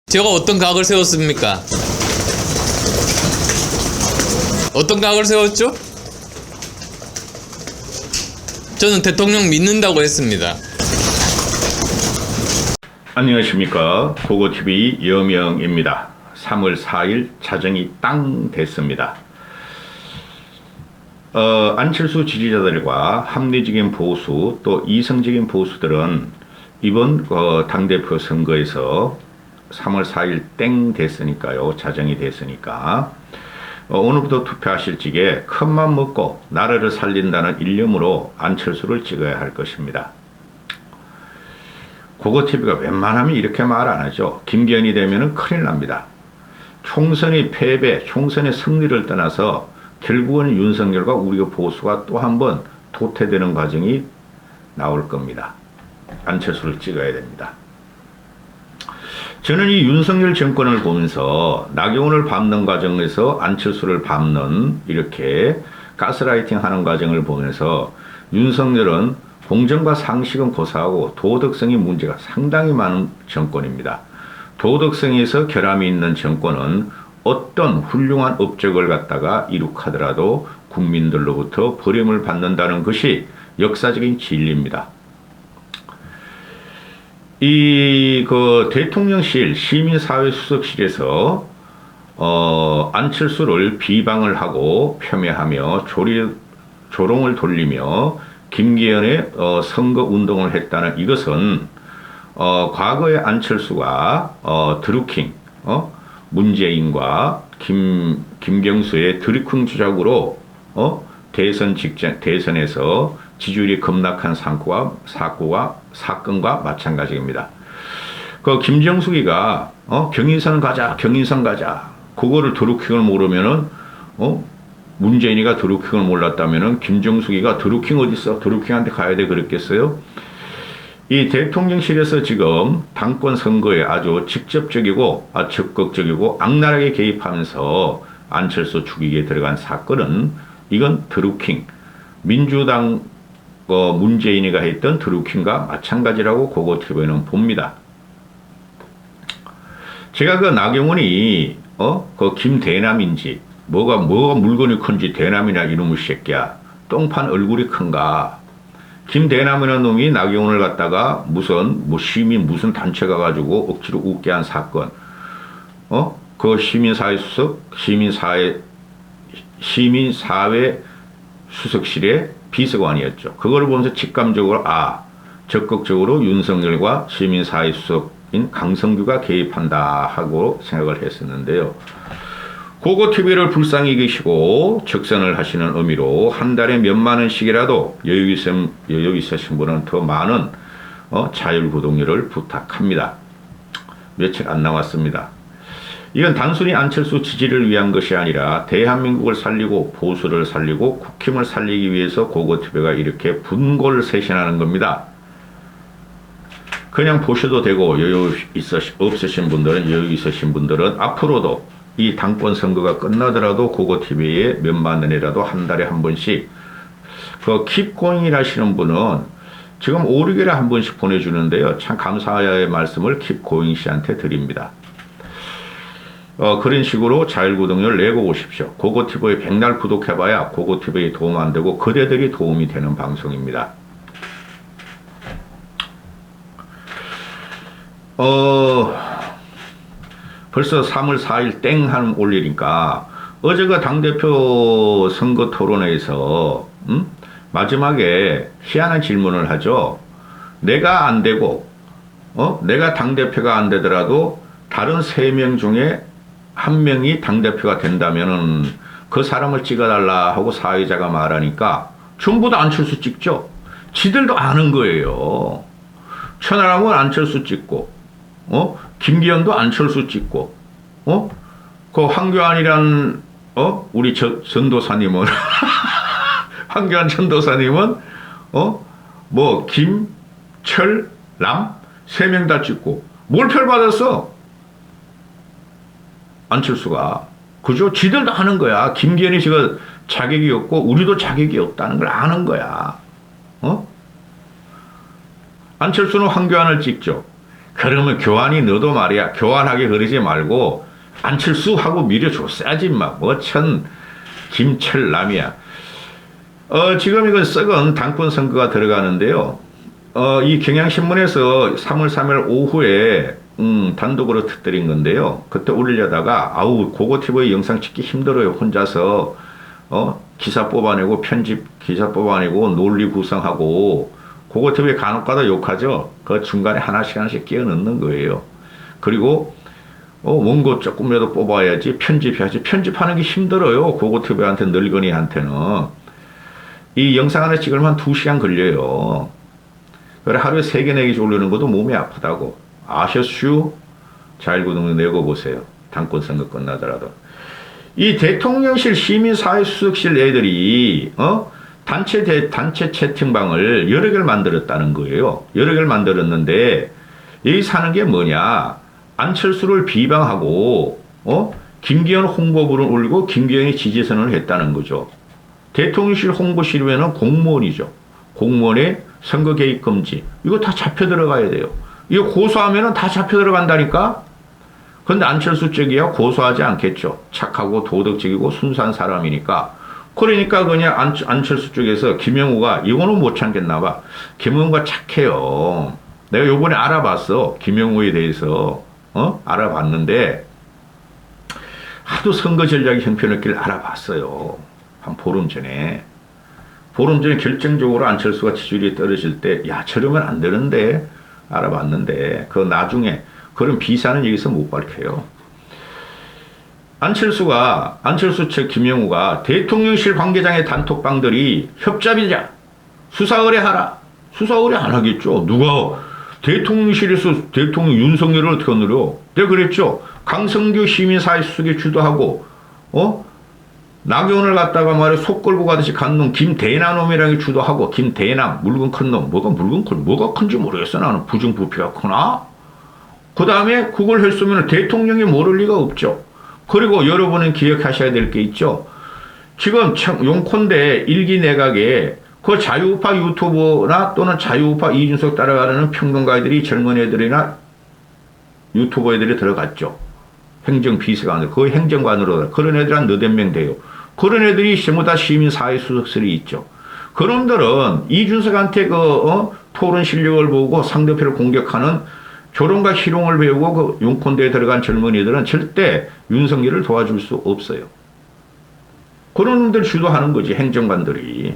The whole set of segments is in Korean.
제가 어떤 각을 세웠습니까? 어떤 각을 세웠죠? 저는 대통령 믿는다고 했습니다. 안녕하십니까. 고고TV 여명입니다. 3월 4일 자정이 땅 됐습니다. 안철수 지지자들과 합리적인 보수 또 이성적인 보수들은 이번 당대표 선거에서 3월 4일 땡 됐으니까요. 자정이 됐으니까 오늘부터 투표하실 적에 큰맘 먹고 나라를 살린다는 일념으로 안철수를 찍어야 할 것입니다. 고고TV가 웬만하면 이렇게 말 안 하죠. 김기현이 되면 큰일 납니다. 총선의 패배, 총선의 승리를 떠나서 결국은 윤석열과 우리가 보수가 또 한 번 도태되는 과정이 나올 겁니다. 안철수를 찍어야 됩니다. 저는 이 윤석열 정권을 보면서 나경원을 밟는 과정에서 안철수를 밟는 이렇게 가스라이팅 하는 과정을 보면서 윤석열은 공정과 상식은 고사하고 도덕성이 문제가 상당히 많은 정권입니다. 도덕성에서 결함이 있는 정권은 어떤 훌륭한 업적을 갖다가 이룩하더라도 국민들로부터 버림을 받는다는 것이 역사적인 진리입니다. 대통령실 시민사회수석실에서 안철수를 비방을 하고 폄훼하며 조롱을 돌리며 김기현의 선거운동을 했다는 이것은 과거에 안철수가 드루킹 문재인과 김경수의 드루킹 주작으로 대선에서 지지율이 급락한 사건과 마찬가지입니다. 김정숙이가 경인선 가자 그거를 드루킹을 모르면은 문재인이가 드루킹을 몰랐다면은 김정숙이가 드루킹 어딨어? 드루킹한테 가야 돼 그랬겠어요? 이 대통령실에서 지금 당권 선거에 아주 직접적이고 적극적이고 악랄하게 개입하면서 안철수 죽이기에 들어간 사건은 이건 드루킹 민주당 문재인이가 했던 드루킹과 마찬가지라고 고고TV는 봅니다. 제가 나경원이 김대남인지 뭐가 물건이 큰지 대남이나 이놈의 새끼야 똥판 얼굴이 큰가. 김대남이라는 놈이 나경원을 갖다가 시민 무슨 단체 가가지고 억지로 웃게 한 사건 그 시민사회 수석실의 비서관이었죠. 그걸 보면서 직감적으로 적극적으로 윤석열과 시민사회 수석인 강성규가 개입한다 하고 생각을 했었는데요. 고고TV를 불쌍히 여기시고 적선을 하시는 의미로 한 달에 몇만 원씩이라도 여유 있으신 분은 더 많은 자율구독료를 부탁합니다. 며칠 안 남았습니다. 이건 단순히 안철수 지지를 위한 것이 아니라 대한민국을 살리고 보수를 살리고 국힘을 살리기 위해서 고고TV가 이렇게 분고를 쇄신하는 겁니다. 그냥 보셔도 되고 여유 있으신 분들은 앞으로도 이 당권 선거가 끝나더라도 고고TV에 몇만 원이라도 한 달에 한 번씩 킵고잉을 하시는 분은 지금 5, 6일에 한 번씩 보내주는데요. 참 감사의 말씀을 킵고잉 씨한테 드립니다. 그런 식으로 자율구독료를 내고 오십시오. 고고TV에 백날 구독해봐야 고고TV에 도움 안 되고 그대들이 도움이 되는 방송입니다. 벌써 3월 4일 땡 하는 올리니까 어제가 당대표 선거 토론회에서 마지막에 희한한 질문을 하죠. 내가 안 되고 내가 당대표가 안 되더라도 다른 3명 중에 1명이 당대표가 된다면은 그 사람을 찍어달라 하고 사회자가 말하니까 전부 다 안철수 찍죠. 지들도 아는 거예요. 천하람은 안철수 찍고 김기현도 안철수 찍고 그 황교안이란 우리 전도사님은 황교안 전도사님은 김철남 3명 다 찍고 몰표를 받았어. 안철수가. 그죠? 지들도 아는 거야. 김기현이 지금 자격이 없고 우리도 자격이 없다는 걸 아는 거야. 안철수는 황교안을 찍죠. 그러면 교환이 너도 말이야. 교환하게 그러지 말고 안철수하고 밀어줬어야지 막. 뭐천 김철남이야. 지금 이건 썩은 당권 선거가 들어가는데요. 이 경향신문에서 3월 3일 오후에 단독으로 터뜨린 건데요. 그때 올리려다가 아우 고고TV 영상 찍기 힘들어요. 혼자서 기사 뽑아내고 편집 기사 뽑아내고 논리 구성하고 고고TV 간혹가다 욕하죠. 그 중간에 하나씩 끼워 넣는 거예요. 그리고 원고 조금이라도 뽑아야지 편집해야지. 편집하는 게 힘들어요. 고고TV한테 늙은이한테는. 이 영상 하나 찍으면 한 2시간 걸려요. 그래 하루에 3개, 4개 올리는 것도 몸이 아프다고. 아셨슈? 잘 구독 내고 보세요. 당권 선거 끝나더라도. 이 대통령실 시민사회수석실 애들이 단체 채팅방을 여러 개를 만들었다는 거예요. 여러 개를 만들었는데 여기 사는 게 뭐냐? 안철수를 비방하고 김기현 홍보부를 올리고 김기현이 지지선언을 했다는 거죠. 대통령실 홍보실에는 공무원이죠. 공무원의 선거 개입 금지. 이거 다 잡혀 들어가야 돼요. 이거 고소하면은 다 잡혀 들어간다니까? 근데 안철수 쪽이야 고소하지 않겠죠. 착하고 도덕적이고 순수한 사람이니까. 그러니까 그냥 안철수 쪽에서 김영우가 이거는 못 참겠나 봐. 김영우가 착해요. 내가 요번에 알아봤어. 김영우에 대해서. 알아봤는데 하도 선거 전략이 형편없기를 알아봤어요. 한 보름 전에. 보름 전에 결정적으로 안철수가 지지율이 떨어질 때, 야, 저러면 안 되는데, 알아봤는데, 그 나중에, 그런 비사는 여기서 못 밝혀요. 안철수 측 김영우가 대통령실 관계장의 단톡방들이 협잡이자 수사 의뢰하라. 수사 의뢰 안 하겠죠. 누가 대통령실에서 대통령 윤석열을 어떻게 누려? 내가 그랬죠. 강성규 시민사회수석이 주도하고, 나경원을 갖다가 말해 속 끌고 가듯이 간 놈 김대남놈이랑이 주도하고 김대남 물건 큰 놈 뭐가 큰지 모르겠어. 나는 부정부패가 크나? 그 다음에 그걸 했으면 대통령이 모를 리가 없죠. 그리고 여러분은 기억하셔야 될 게 있죠. 지금 용콘대 일기 내각에 그 자유우파 유튜버나 또는 자유우파 이준석 따라가는 평론가들이 젊은 애들이나 유튜버 애들이 들어갔죠. 행정비서관으로, 거의 행정관으로 그런 애들 한 4명 돼요. 그런 애들이 전부 다 시민사회수석실이 있죠. 그놈들은 이준석한테 토론 실력을 보고 상대편을 공격하는 조롱과 희롱을 배우고 그 용콘대에 들어간 젊은이들은 절대 윤석열을 도와줄 수 없어요. 그런 놈들 주도하는 거지, 행정관들이.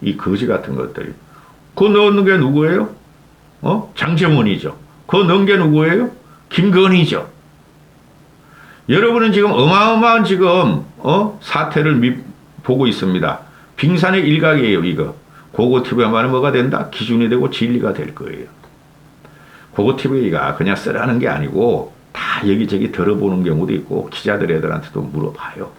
이 거지 같은 것들이. 그거 넣는 게 누구예요? 장제문이죠. 그거 넣은 게 누구예요? 김건희죠. 여러분은 지금 어마어마한 지금 사태를 보고 있습니다. 빙산의 일각이에요. 이거 고고TV가 말하면 뭐가 된다? 기준이 되고 진리가 될 거예요. 고고TV가 그냥 쓰라는 게 아니고 다 여기저기 들어보는 경우도 있고 기자들 애들한테도 물어봐요.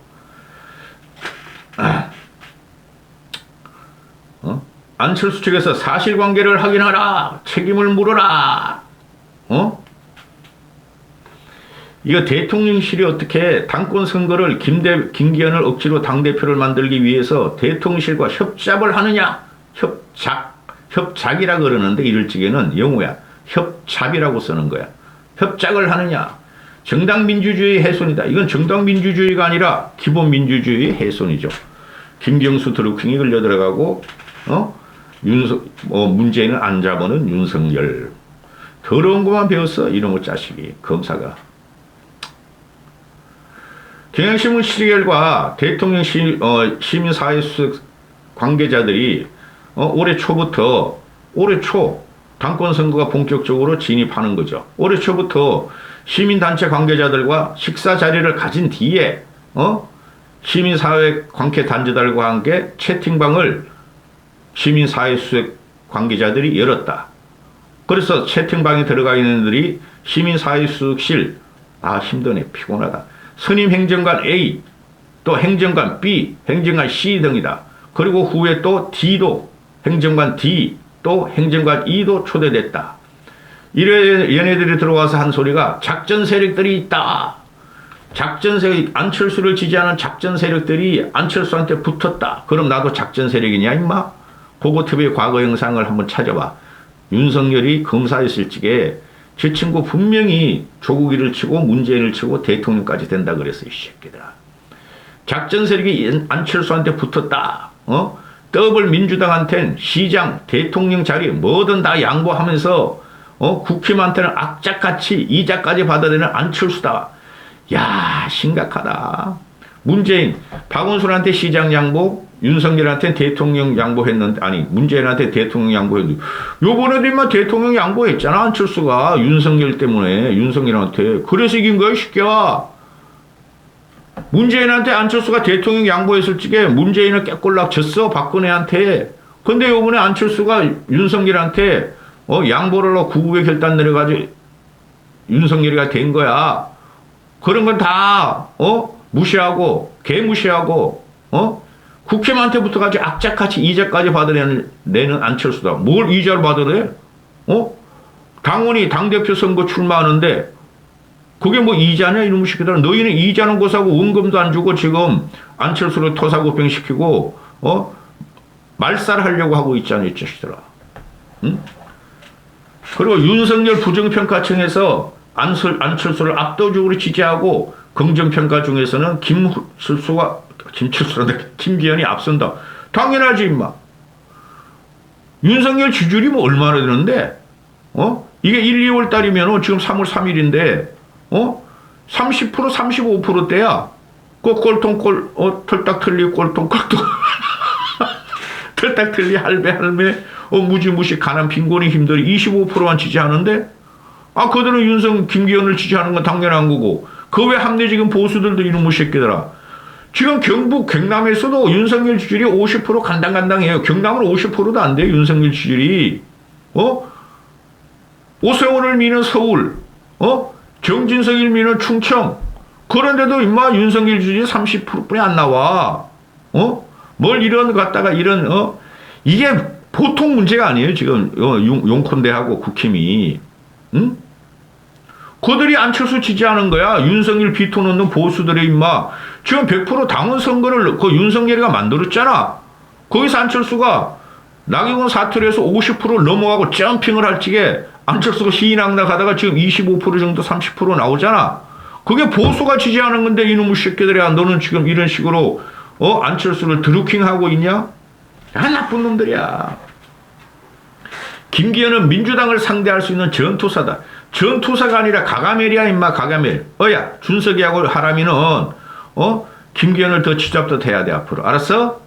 안철수 측에서 사실관계를 확인하라. 책임을 물어라. 이거 대통령실이 어떻게 당권 선거를 김기현을 억지로 당대표를 만들기 위해서 대통령실과 협잡을 하느냐? 협작이라 그러는데 이럴 적에는 영어야. 협잡이라고 쓰는 거야. 협작을 하느냐? 정당민주주의 훼손이다. 이건 정당민주주의가 아니라 기본민주주의 훼손이죠. 김경수 드루킹이 걸려 들어가고 문재인은 안 잡아는 윤석열. 더러운 것만 배웠어. 이놈의 자식이. 검사가. 경향신문 실결과 대통령 시민사회수석 관계자들이 올해 초 당권 선거가 본격적으로 진입하는 거죠. 올해 초부터 시민단체 관계자들과 식사 자리를 가진 뒤에 시민사회 관계 단체들과 함께 채팅방을 시민사회수석 관계자들이 열었다. 그래서 채팅방에 들어가 있는 들이 시민사회수석실 힘드네 피곤하다. 선임 행정관 A, 또 행정관 B, 행정관 C 등이다. 그리고 후에 또 D도 행정관 D, 또 행정관 E도 초대됐다. 이래 얘네들이 들어와서 한 소리가 작전 세력들이 있다. 작전 세력, 안철수를 지지하는 작전 세력들이 안철수한테 붙었다. 그럼 나도 작전 세력이냐 임마? 고고TV의 과거 영상을 한번 찾아봐. 윤석열이 검사였을 적에 제 친구 분명히 조국이를 치고 문재인을 치고 대통령까지 된다 그랬어, 이 새끼들아. 작전 세력이 안철수한테 붙었다. 더블 민주당한테는 시장, 대통령 자리 뭐든 다 양보하면서 국힘한테는 악착같이 이자까지 받아들이는 안철수다. 야, 심각하다. 문재인, 박원순한테 시장 양보, 윤석열한테 대통령 양보했는데, 아니, 문재인한테 대통령 양보했는데, 요번에도 인마 대통령 양보했잖아, 안철수가. 윤석열 때문에, 윤석열한테. 그래서 이긴 거야, 이 새끼야. 문재인한테 안철수가 대통령 양보했을 적에 문재인은 깨꼴락 졌어, 박근혜한테. 근데 요번에 안철수가 윤석열한테, 양보를 하고 구국의 결단 내려가지고 윤석열이가 된 거야. 그런 건 다, 무시하고, 개무시하고, 국힘한테 붙어가지고 악착같이 이자까지 받아내는 안철수다. 뭘 이자를 받아내? 당원이 당대표 선거 출마하는데, 그게 뭐 이자냐, 이놈의 새끼들아. 너희는 이자는 고사고 원금도 안 주고 지금 안철수를 토사구팽 시키고, 말살하려고 하고 있잖아, 이 자식들아. 응? 그리고 윤석열 부정평가청에서 안철수를 압도적으로 지지하고 긍정평가 중에서는 김기현이 앞선다. 당연하지, 임마. 윤석열 지지율이 뭐 얼마나 되는데, 이게 1, 2월 달이면 지금 3월 3일인데, 30%, 35%대야. 그 꼴통꼴, 털딱 틀리 꼴통꼴통. 털딱 틀리 할배, 무지무시 가난 빈곤이 힘들이 25%만 지지하는데, 그들은 김기현을 지지하는 건 당연한 거고, 그 외 합리적인 보수들도 이놈의 새끼들아. 지금 경북, 경남에서도 윤석열 지지율이 50% 간당간당해요. 경남은 50%도 안 돼요, 윤석열 지지율이. 오세훈을 미는 서울, 정진석을 미는 충청. 그런데도 임마 윤석열 지지율이 30%뿐이 안 나와. 뭘 이게 보통 문제가 아니에요, 지금, 용콘대하고 국힘이. 응? 그들이 안철수 지지하는 거야. 윤석열 비토 놓는 보수들의 임마. 지금 100% 당원 선거를 그 윤석열이가 만들었잖아. 거기서 안철수가 나경원 사퇴를 해서 50% 넘어가고 점핑을 할 적에 안철수가 희낙낙하다가 지금 25% 정도 30% 나오잖아. 그게 보수가 지지하는 건데 이놈의 새끼들이야. 너는 지금 이런 식으로 안철수를 드루킹하고 있냐? 나쁜 놈들이야. 김기현은 민주당을 상대할 수 있는 전투사다. 전투사가 아니라 가가멜이야, 임마, 가가멜. 준석이하고 하람이는, 김기현을 더 치잡듯 해야 돼, 앞으로. 알았어?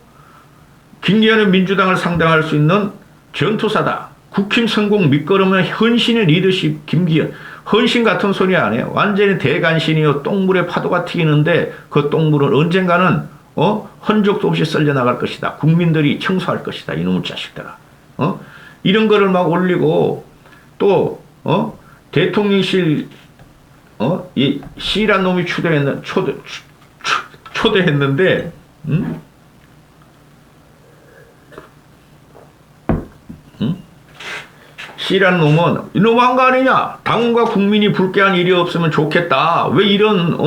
김기현은 민주당을 상대할 수 있는 전투사다. 국힘 성공 밑거름은 헌신의 리더십, 김기현. 헌신 같은 소리 안 해. 완전히 대간신이요. 똥물에 파도가 튀기는데 그 똥물은 언젠가는, 흔적도 없이 썰려 나갈 것이다. 국민들이 청소할 것이다. 이놈의 자식들아. 이런 거를 막 올리고, 또, 대통령실, 이 C란 놈이 초대했는데, C란 놈은 이놈한 거 아니냐? 당원과 국민이 불쾌한 일이 없으면 좋겠다. 왜 이런,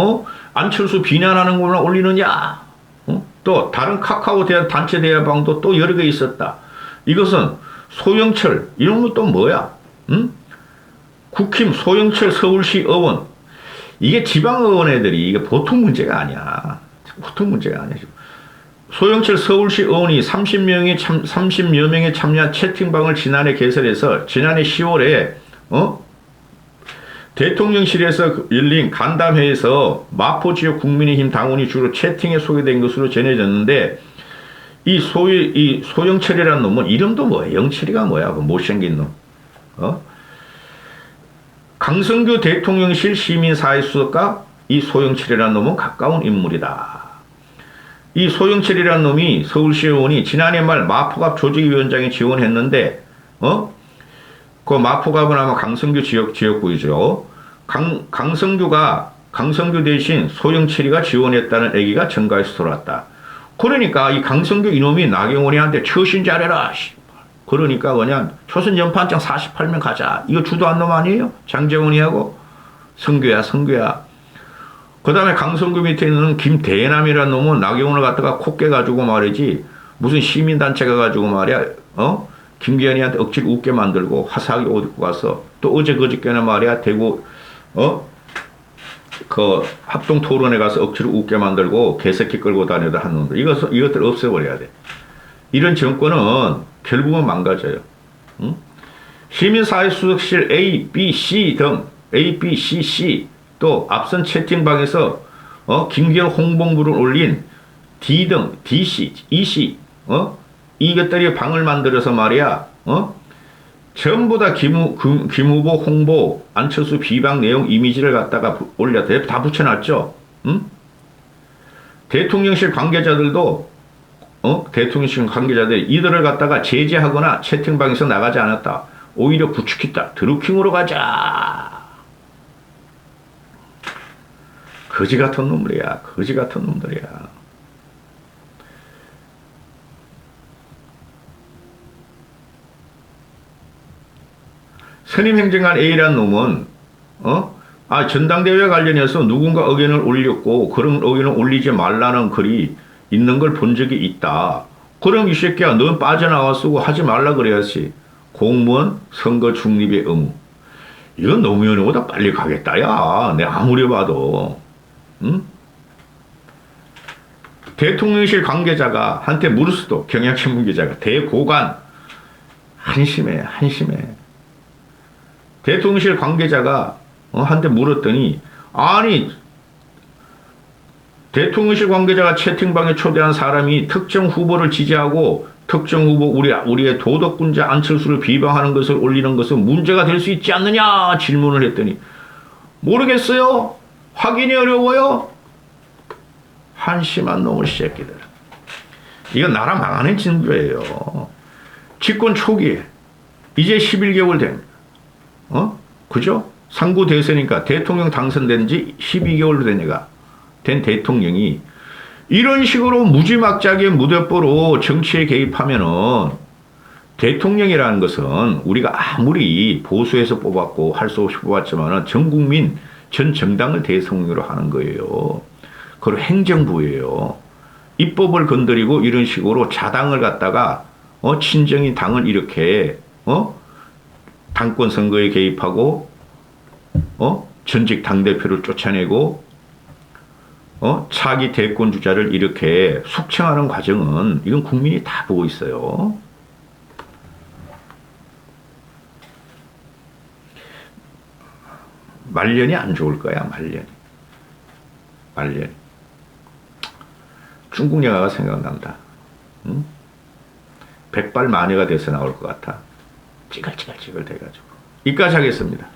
안철수 비난하는 것만 올리느냐? 또, 다른 카카오 단체 대화방도 또 여러 개 있었다. 이것은 소영철, 이런 것도 뭐야? 국힘 소영철 서울시 의원. 이게 지방의원 애들이 이게 보통 문제가 아니야. 보통 문제가 아니야. 소영철 서울시 의원이 30여 명의 참여한 채팅방을 지난해 개설해서 지난해 10월에, 대통령실에서 열린 간담회에서 마포 지역 국민의힘 당원이 주로 채팅에 소개된 것으로 전해졌는데, 이 소영철이라는 놈은 이름도 뭐야? 영철이가 뭐야? 그 못생긴 놈. 강성규 대통령실 시민사회수석과 이 소영철이라는 놈은 가까운 인물이다. 이 소영철이라는 놈이 서울시 의원이 지난해 말 마포갑 조직위원장에 지원했는데, 그 마포갑은 아마 강성규 지역구이죠. 강성규 대신 소영철이가 지원했다는 얘기가 전가에서 돌아왔다. 그러니까 이 강성규 이놈이 나경원이한테 처신 잘해라. 그러니까 그냥 초선 연판장 48명 가자. 이거 주도한 놈 아니에요? 장재원이하고 성규야. 그 다음에 강성규 밑에 있는 김대남이라는 놈은 나경원을 갖다가 코 깨가지고 말이지, 무슨 시민단체가 가지고 말이야, 김기현이한테 억지로 웃게 만들고 화사하게 옷 입고 가서 또 어제 그저께는 말이야 대구 그 합동 토론회 가서 억지로 웃게 만들고 개새끼 끌고 다녀도 한 놈들 이것들 없애버려야 돼. 이런 정권은 결국은 망가져요. 응? 시민사회수석실 A, B, C 등 A, B, C, C 또 앞선 채팅방에서 김기현 홍보물을 올린 D 등 DC, EC 이것들이 방을 만들어서 말이야 전부 다 김 후보 홍보 안철수 비방 내용 이미지를 갖다가 다 붙여놨죠. 응? 대통령실 관계자들도 대통령실 관계자들이 이들을 갖다가 제재하거나 채팅방에서 나가지 않았다. 오히려 부추겼다. 드루킹으로 가자. 거지 같은 놈들이야. 거지 같은 놈들이야. 선임행정관 A라는 놈은 전당대회 관련해서 누군가 의견을 올렸고 그런 의견을 올리지 말라는 글이 있는 걸 본 적이 있다. 그럼 이 새끼야 넌 빠져나와 쓰고 하지 말라 그래야지. 공무원 선거 중립의 의무. 이건 노무현보다 빨리 가겠다. 야, 내가 아무리 봐도. 응? 대통령실 관계자가 한테 물을 수도 경향신문 기자가 대고관 한심해. 대통령실 관계자가 한테 물었더니 아니 대통령실 관계자가 채팅방에 초대한 사람이 특정 후보를 지지하고 특정 후보 우리의 도덕군자 안철수를 비방하는 것을 올리는 것은 문제가 될 수 있지 않느냐 질문을 했더니 모르겠어요. 확인이 어려워요. 한심한 놈의 새끼들. 이건 나라 망하는 징조예요. 집권 초기에 이제 11개월 됩니다. 그죠? 상구 대선이니까 대통령 당선된 지 12개월 된 대통령이 이런 식으로 무지막지하게 무대뽀로 정치에 개입하면은 대통령이라는 것은 우리가 아무리 보수에서 뽑았고 할 수 없이 뽑았지만은 전 국민 전 정당을 대통령으로 하는 거예요. 그리고 행정부예요. 입법을 건드리고 이런 식으로 자당을 갖다가 친정인 당을 이렇게 당권 선거에 개입하고 전직 당대표를 쫓아내고 차기 대권 주자를 이렇게 숙청하는 과정은 이건 국민이 다 보고 있어요. 말년이 안 좋을 거야. 말년이. 중국 영화가 생각난다. 응? 백발 마녀가 돼서 나올 것 같아. 찌글찌글 돼가지고. 이까지 하겠습니다.